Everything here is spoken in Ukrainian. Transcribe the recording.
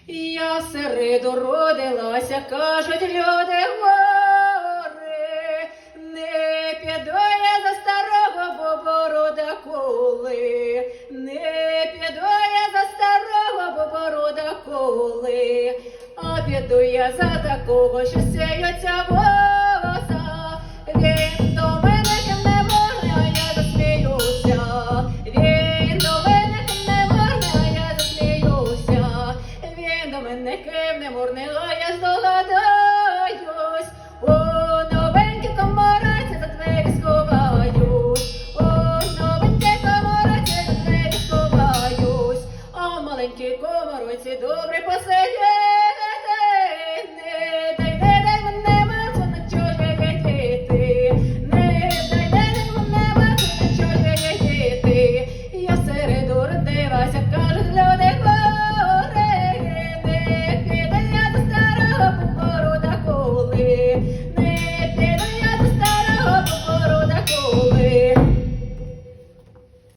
Я в середу родилася, кажуть люди гори, не піду я за старого, бо борода коли, не піду я за старого, бо борода коли, а піду я за такого, що сіються волоса. Він до мене не можна, а я засміюся. Він до мене не можна, а я засміюся. Він до мене ким не мурний, а я здогадаюсь. У новенькій комораці за двері сховаюсь. У новенькій комораці за двері сховаюсь. А в маленькій комороці добре посидять.